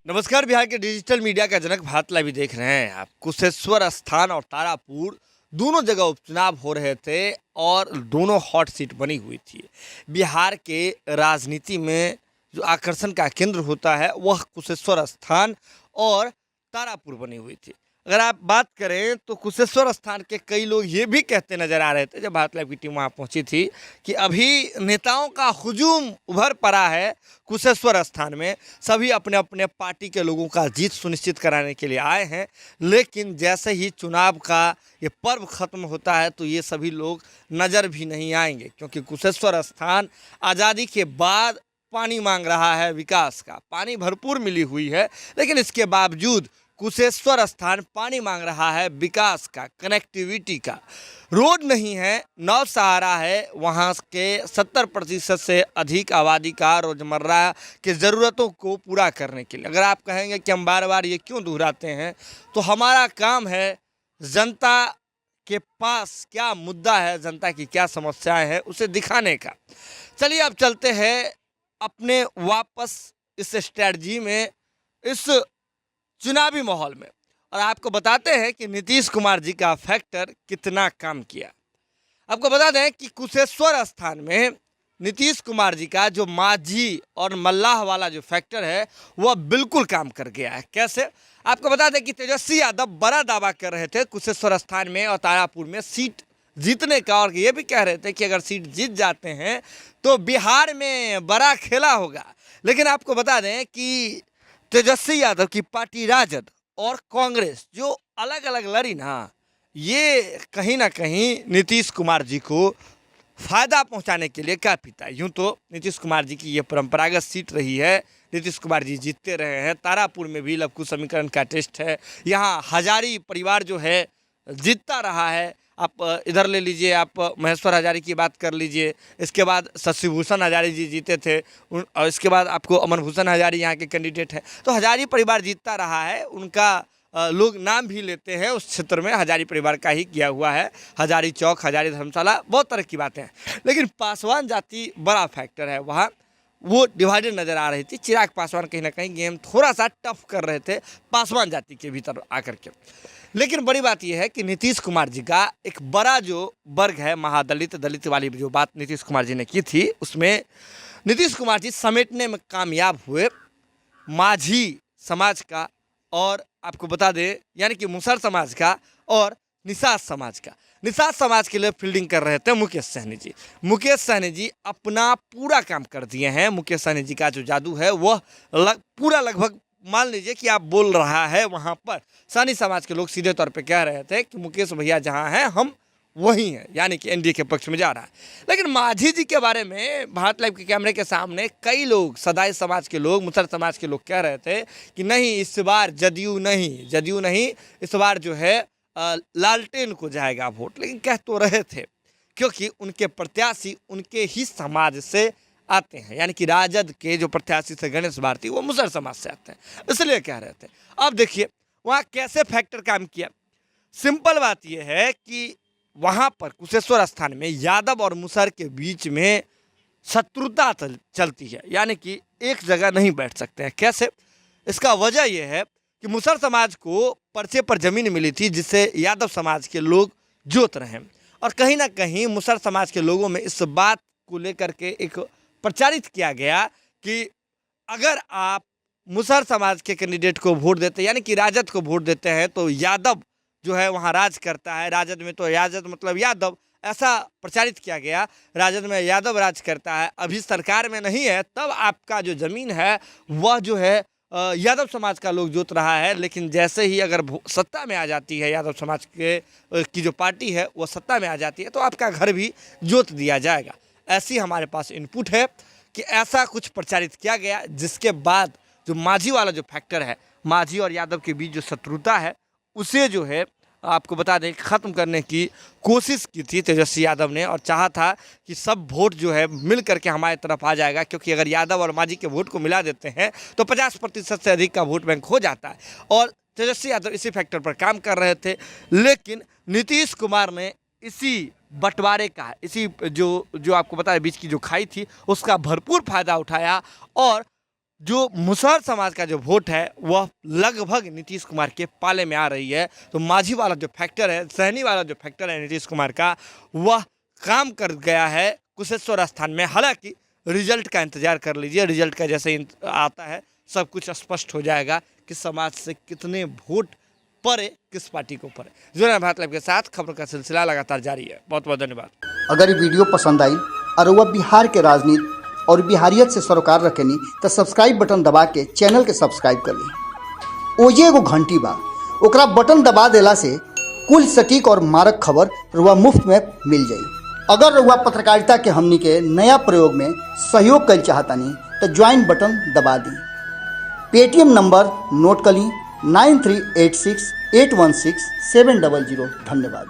नमस्कार। बिहार के digital media का जनक भारत लाइव देख रहे हैं आप। कुशेश्वर स्थान और तारापुर दोनों जगह उपचुनाव हो रहे थे और दोनों हॉट सीट बनी हुई थी। बिहार के राजनीति में जो आकर्षण का केंद्र होता है वह कुशेश्वर स्थान और तारापुर बनी हुई थी। अगर आप बात करें तो कुशेश्वर स्थान के कई लोग ये भी कहते नजर आ रहे थे जब भारत लाइव की टीम वहाँ पहुंची थी कि अभी नेताओं का हुजूम उभर पड़ा है कुशेश्वर स्थान में। सभी अपने अपने पार्टी के लोगों का जीत सुनिश्चित कराने के लिए आए हैं, लेकिन जैसे ही चुनाव का ये पर्व खत्म होता है तो ये सभी लोग नज़र भी नहीं आएंगे, क्योंकि कुशेश्वर स्थान आज़ादी के बाद पानी मांग रहा है। विकास का पानी भरपूर मिली हुई है, लेकिन इसके बावजूद कुशेश्वर स्थान पानी मांग रहा है विकास का, कनेक्टिविटी का। रोड नहीं है, नौसहारा है, वहाँ के 70% से अधिक आबादी का रोज़मर्रा के ज़रूरतों को पूरा करने के लिए। अगर आप कहेंगे कि हम बार बार ये क्यों दोहराते हैं, तो हमारा काम है जनता के पास क्या मुद्दा है, जनता की क्या समस्याएं हैं, उसे दिखाने का। चलिए अब चलते हैं अपने वापस इस स्ट्रैटेजी में, इस चुनावी माहौल में, और आपको बताते हैं कि नीतीश कुमार जी का फैक्टर कितना काम किया। आपको बता दें कि कुशेश्वर स्थान में नीतीश कुमार जी का जो माझी और मल्लाह वाला जो फैक्टर है वह बिल्कुल काम कर गया है। कैसे? आपको बता दें कि तेजस्वी यादव बड़ा दावा कर रहे थे कुशेश्वर स्थान में और तारापुर में सीट जीतने का, और ये भी कह रहे थे कि अगर सीट जीत जाते हैं तो बिहार में बड़ा खेला होगा। लेकिन आपको बता दें कि तेजस्वी यादव की पार्टी राजद और कांग्रेस जो अलग अलग लड़ी ना, ये कहीं ना कहीं नीतीश कुमार जी को फायदा पहुंचाने के लिए काफ़ी था। यूँ तो नीतीश कुमार जी की ये परंपरागत सीट रही है, नीतीश कुमार जी जीतते रहे हैं। तारापुर में भी लवकुश समीकरण का टेस्ट है, यहाँ हजारी परिवार जो है जीतता रहा है। आप इधर ले लीजिए, आप महेश्वर हजारी की बात कर लीजिए, इसके बाद शशिभूषण हजारी जी जीते थे, और इसके बाद आपको अमर भूषण हजारी यहाँ के कैंडिडेट हैं। तो हजारी परिवार जीतता रहा है, उनका लोग नाम भी लेते हैं। उस क्षेत्र में हजारी परिवार का ही किया हुआ है, हजारी चौक, हजारी धर्मशाला, बहुत तरह की बातें हैं। लेकिन पासवान जाति बड़ा फैक्टर है वहाँ, वो डिवाइडेड नज़र आ रही थी। चिराग पासवान कहीं ना कहीं गेम थोड़ा सा टफ कर रहे थे पासवान जाति के भीतर आकर के। लेकिन बड़ी बात यह है कि नीतीश कुमार जी का एक बड़ा जो वर्ग है, महादलित दलित वाली जो बात नीतीश कुमार जी ने की थी, उसमें नीतीश कुमार जी समेटने में कामयाब हुए माझी समाज का, और आपको बता दें यानी कि मुसहर समाज का और निषाद समाज का। निषाद समाज के लिए फील्डिंग कर रहे थे मुकेश सहनी जी। मुकेश सहनी जी अपना पूरा काम कर दिए हैं। मुकेश सहनी जी का जो जादू है वह पूरा लगभग मान लीजिए कि आप बोल रहा है वहाँ पर सहनी समाज के लोग सीधे तौर पे कह रहे थे कि मुकेश भैया जहाँ हैं हम वही हैं, यानी कि एनडीए के पक्ष में जा रहा है। लेकिन माझी जी के बारे में भारत लाइव के कैमरे के सामने कई लोग, सदाई समाज के लोग, मुसहर समाज के लोग कह रहे थे कि नहीं, इस बार जदयू नहीं, इस बार जो है लालटेन को जाएगा वोट। लेकिन कह तो रहे थे क्योंकि उनके प्रत्याशी उनके ही समाज से आते हैं, यानी कि राजद के जो प्रत्याशी थे गणेश भारती, वो मुसहर समाज से आते हैं, इसलिए कह रहे थे। अब देखिए वहाँ कैसे फैक्टर काम किया। सिंपल बात यह है कि वहाँ पर कुशेश्वर स्थान में यादव और मुसहर के बीच में शत्रुता चलती है, यानी कि एक जगह नहीं बैठ सकते हैं। कैसे? इसका वजह यह है कि मुसहर समाज को पर्चे पर जमीन मिली थी जिससे यादव समाज के लोग जोत रहे हैं, और कहीं ना कहीं मुसहर समाज के लोगों में इस बात को लेकर के एक प्रचारित किया गया कि अगर आप मुसहर समाज के कैंडिडेट को वोट देते, यानी कि राजद को वोट देते हैं, तो यादव जो है वहाँ राज करता है। राजद में तो याजद मतलब यादव, ऐसा प्रचारित किया गया। राजद में यादव राज करता है, अभी सरकार में नहीं है, तब आपका जो ज़मीन है वह जो है यादव समाज का लोग जोत रहा है। लेकिन जैसे ही अगर सत्ता में आ जाती है, यादव समाज के की जो पार्टी है वो सत्ता में आ जाती है, तो आपका घर भी जोत दिया जाएगा। ऐसी हमारे पास इनपुट है कि ऐसा कुछ प्रचारित किया गया, जिसके बाद जो माझी वाला जो फैक्टर है, माझी और यादव के बीच जो शत्रुता है, उसे जो है आपको बता दें ख़त्म करने की कोशिश की थी तेजस्वी यादव ने, और चाहा था कि सब वोट जो है मिल करके हमारे तरफ आ जाएगा, क्योंकि अगर यादव और माझी के वोट को मिला देते हैं तो 50% से अधिक का वोट बैंक हो जाता है। और तेजस्वी यादव इसी फैक्टर पर काम कर रहे थे। लेकिन नीतीश कुमार ने इसी बंटवारे का, इसी जो आपको पता है बीच की जो खाई थी, उसका भरपूर फायदा उठाया और जो मुसहर समाज का जो वोट है वह लगभग नीतीश कुमार के पाले में आ रही है। तो माझी वाला जो फैक्टर है, सहनी वाला जो फैक्टर है नीतीश कुमार का, वह काम कर गया है कुशेश्वर स्थान में। हालांकि रिजल्ट का इंतजार कर लीजिए, रिजल्ट का जैसे ही आता है सब कुछ स्पष्ट हो जाएगा कि समाज से कितने वोट पड़े, किस पार्टी को पड़े। जुड़े भारत लाइव के साथ खबरों का सिलसिला लगातार जारी है। बहुत बहुत धन्यवाद। अगर ये वीडियो पसंद आई और वह बिहार के राजनीति और बिहारियत से सरोकार रखेनी तो सब्सक्राइब बटन दबा के चैनल के सब्सक्राइब कर ली। ओजे एगो घंटी बा, ओकरा बटन दबा देला से कुल सटीक और मारक खबर रुआ मुफ्त में मिल जाई। अगर रुआ पत्रकारिता के हमनी के नया प्रयोग में सहयोग कर चाहतानी तो ज्वाइन बटन दबा दी। पेटीएम नंबर नोट कर ली 9386816700। धन्यवाद।